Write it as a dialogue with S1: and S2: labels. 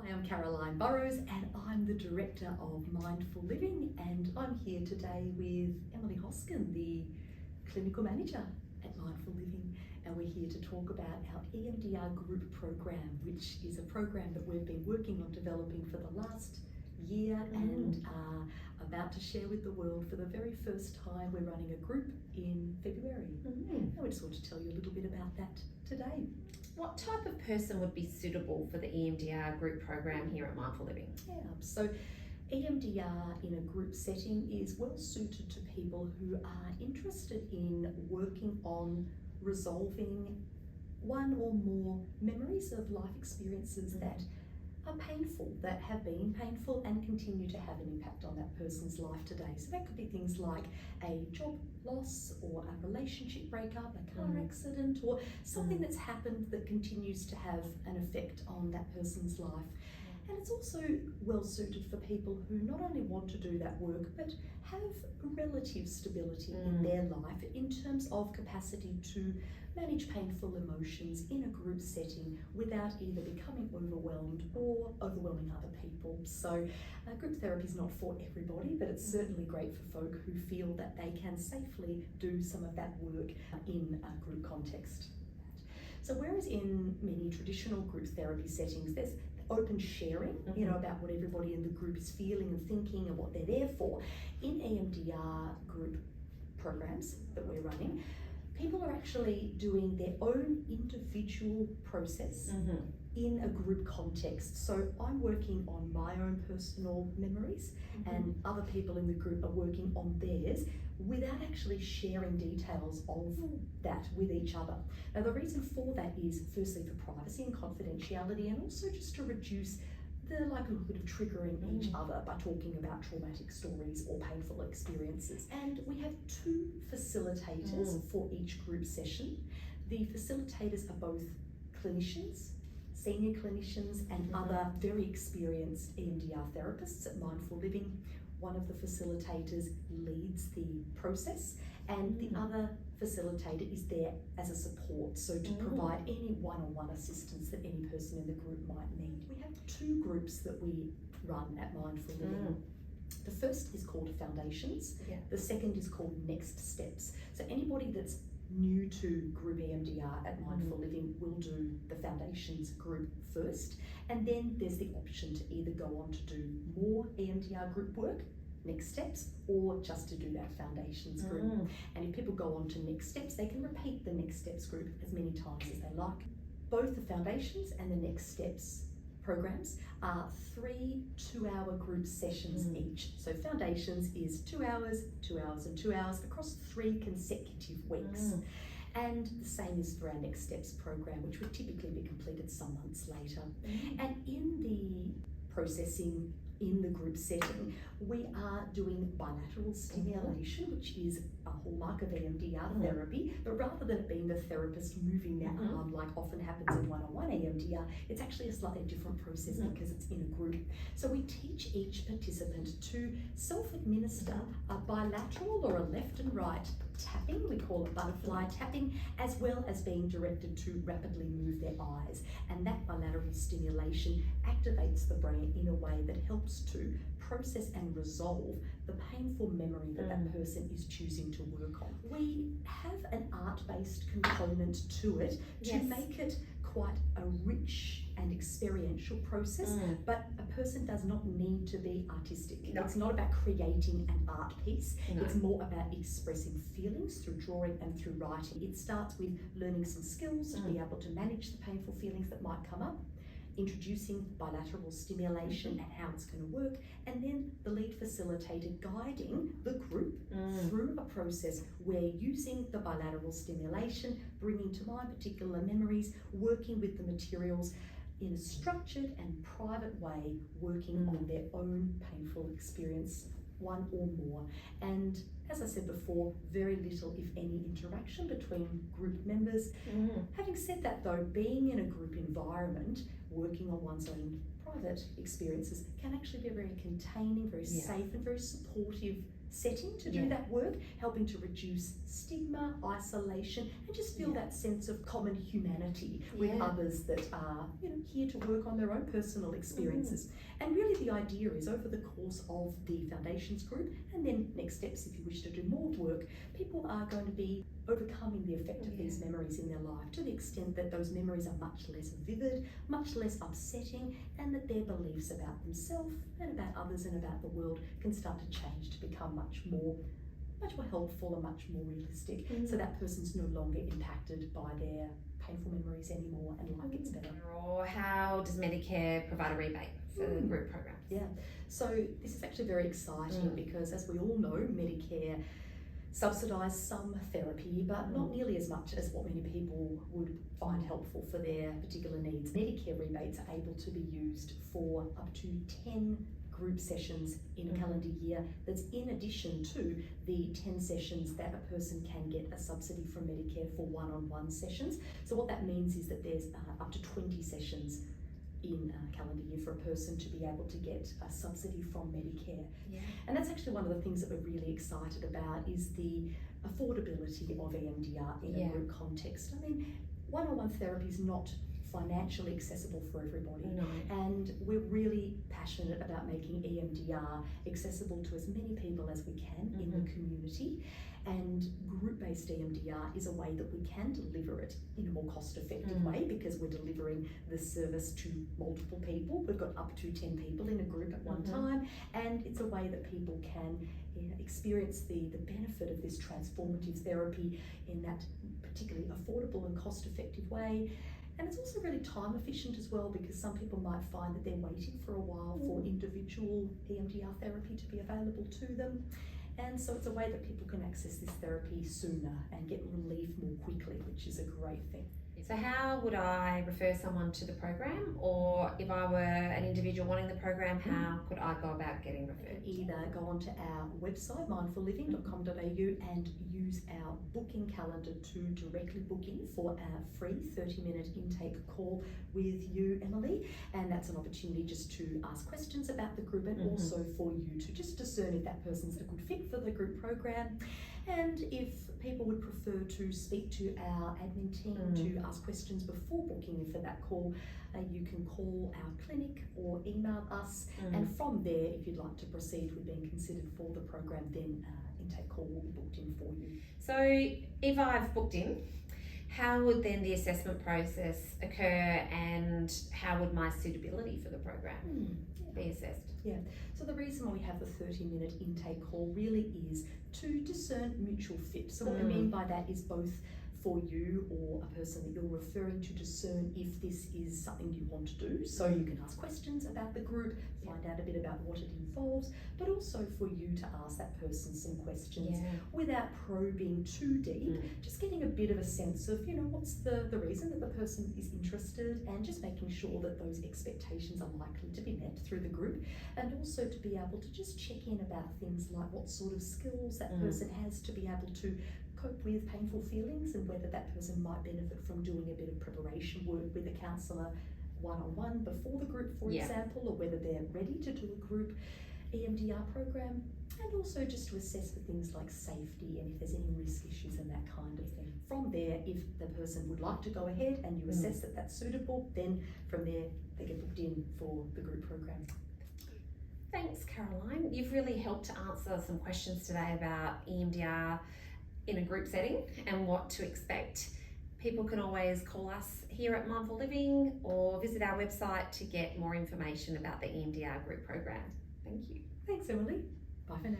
S1: I'm Caroline Burrows and I'm the Director of Mindful Living, and I'm here today with Emily Hoskin, the Clinical Manager at Mindful Living, and we're here to talk about our emdr group program, which is a program that we've been working on developing for the last year and are about to share with the world for the very first time. We're running a group in February. And we just want to tell you a little bit about that today.
S2: What type of person would be suitable for the emdr group program here at Mindful Living?
S1: Yeah, so emdr in a group setting is well suited to people who are interested in working on resolving one or more memories of life experiences that are painful, that have been painful and continue to have an impact on that person's life today. So that could be things like a job loss or a relationship breakup, a car accident, or something that's happened that continues to have an effect on that person's life. And it's also well suited for people who not only want to do that work but have relative stability in their life in terms of capacity to manage painful emotions in a group setting without either becoming overwhelmed or overwhelming other people. So group therapy is not for everybody, but it's certainly great for folk who feel that they can safely do some of that work in a group context. So whereas in many traditional group therapy settings there's open sharing, about what everybody in the group is feeling and thinking and what they're there for, in emdr group programs that we're running, people are actually doing their own individual process in a group context. So I'm working on my own personal memories and other people in the group are working on theirs without actually sharing details of that with each other. Now the reason for that is firstly for privacy and confidentiality, and also just to reduce the likelihood of triggering each other by talking about traumatic stories or painful experiences. And we have two facilitators for each group session. The facilitators are both clinicians, senior clinicians and other very experienced emdr therapists at Mindful Living. One of the facilitators leads the process and the other facilitator is there as a support, so to provide any one-on-one assistance that any person in the group might need. We have two groups that we run at Mindful Living. The first is called Foundations, the second is called Next Steps. So anybody that's new to group emdr at Mindful Living will do the Foundations group first, and then there's the option to either go on to do more emdr group work, Next Steps, or just to do that Foundations group. And if people go on to Next Steps, they can repeat the Next Steps group as many times as they like. Both the Foundations and the Next Steps programs are 3 2-hour group sessions each. So Foundations is 2 hours, 2 hours and 2 hours across 3 consecutive weeks. And the same is for our Next Steps program, which would typically be completed some months later. And in the processing in the group setting, we are doing bilateral stimulation, which is a hallmark of emdr therapy, but rather than it being the therapist moving their arm like often happens in one-on-one emdr, it's actually a slightly different process because it's in a group. So we teach each participant to self-administer a bilateral or a left and right tapping, we call it butterfly tapping, as well as being directed to rapidly move their eyes. And that bilateral stimulation activates the brain in a way that helps to process and resolve the painful memory that that person is choosing to work on. We have an art-based component to it to make it quite a rich and experiential process, but a person does not need to be artistic. It's not about creating an art piece. It's more about expressing feelings through drawing and through writing. It starts with learning some skills to be able to manage the painful feelings that might come up, introducing bilateral stimulation and how it's going to work, and then the lead facilitator guiding the group through a process where using the bilateral stimulation, bringing to mind particular memories, working with the materials in a structured and private way, working on their own painful experience, one or more. And as I said before, very little, if any, interaction between group members. Having said that though, being in a group environment, working on one's own private experiences can actually be a very containing, very safe and very supportive setting to do that work, helping to reduce stigma, isolation, and just feel that sense of common humanity with others that are, here to work on their own personal experiences. And really the idea is over the course of the Foundations group, and then next steps if you wish to do more work, people are going to be overcoming the effect of these memories in their life to the extent that those memories are much less vivid, much less upsetting, and that their beliefs about themselves and about others and about the world can start to change to become much more helpful and much more realistic. So that person's no longer impacted by their painful memories anymore and life gets better.
S2: Or how does Medicare provide a rebate for the group program?
S1: Yeah, so this is actually very exciting because as we all know, Medicare subsidise some therapy, but not nearly as much as what many people would find helpful for their particular needs. Medicare rebates are able to be used for up to 10 group sessions in a calendar year. That's in addition to the 10 sessions that a person can get a subsidy from Medicare for one-on-one sessions. So what that means is that there's up to 20 sessions in a calendar year for a person to be able to get a subsidy from Medicare. And that's actually one of the things that we're really excited about is the affordability of EMDR in a group context. I mean, one-on-one therapy is not financially accessible for everybody, and we're really passionate about making EMDR accessible to as many people as we can in the community. And group-based EMDR is a way that we can deliver it in a more cost-effective way because we're delivering the service to multiple people. We've got up to 10 people in a group at one time, and it's a way that people can experience the benefit of this transformative therapy in that particularly affordable and cost-effective way. And it's also really time efficient as well because some people might find that they're waiting for a while for individual EMDR therapy to be available to them. And so it's a way that people can access this therapy sooner and get relief more quickly, which is a great thing.
S2: So how would I refer someone to the program, or if I were an individual wanting the program, how could I go about getting referred?
S1: Either go onto our website, mindfulliving.com.au, and use our booking calendar to directly book in for our free 30-minute intake call with you, Emily. And that's an opportunity just to ask questions about the group and also for you to just discern if that person's a good fit for the group program. And if people would prefer to speak to our admin team to ask questions before booking in for that call, you can call our clinic or email us. And from there, if you'd like to proceed with being considered for the program, then intake call will be booked in for you.
S2: So if I've booked in, how would then the assessment process occur and how would my suitability for the program be assessed?
S1: So the reason why we have the 30-minute intake call really is to discern mutual fit. So what we mean by that is both for you or a person that you're referring to discern if this is something you want to do. So you can ask questions about the group, find out a bit about what it involves, but also for you to ask that person some questions without probing too deep, just getting a bit of a sense of, what's the reason that the person is interested, and just making sure that those expectations are likely to be met through the group, and also to be able to just check in about things like what sort of skills that person has to be able to cope with painful feelings, and whether that person might benefit from doing a bit of preparation work with a counsellor one-on-one before the group, for example, or whether they're ready to do a group EMDR program, and also just to assess for things like safety and if there's any risk issues and that kind of thing. From there, if the person would like to go ahead and you assess that that's suitable, then from there they get booked in for the group program.
S2: Thanks, Caroline. You've really helped to answer some questions today about EMDR in a group setting and what to expect. People can always call us here at Mindful Living or visit our website to get more information about the EMDR group program. Thank you.
S1: Thanks, Emily. Bye for now.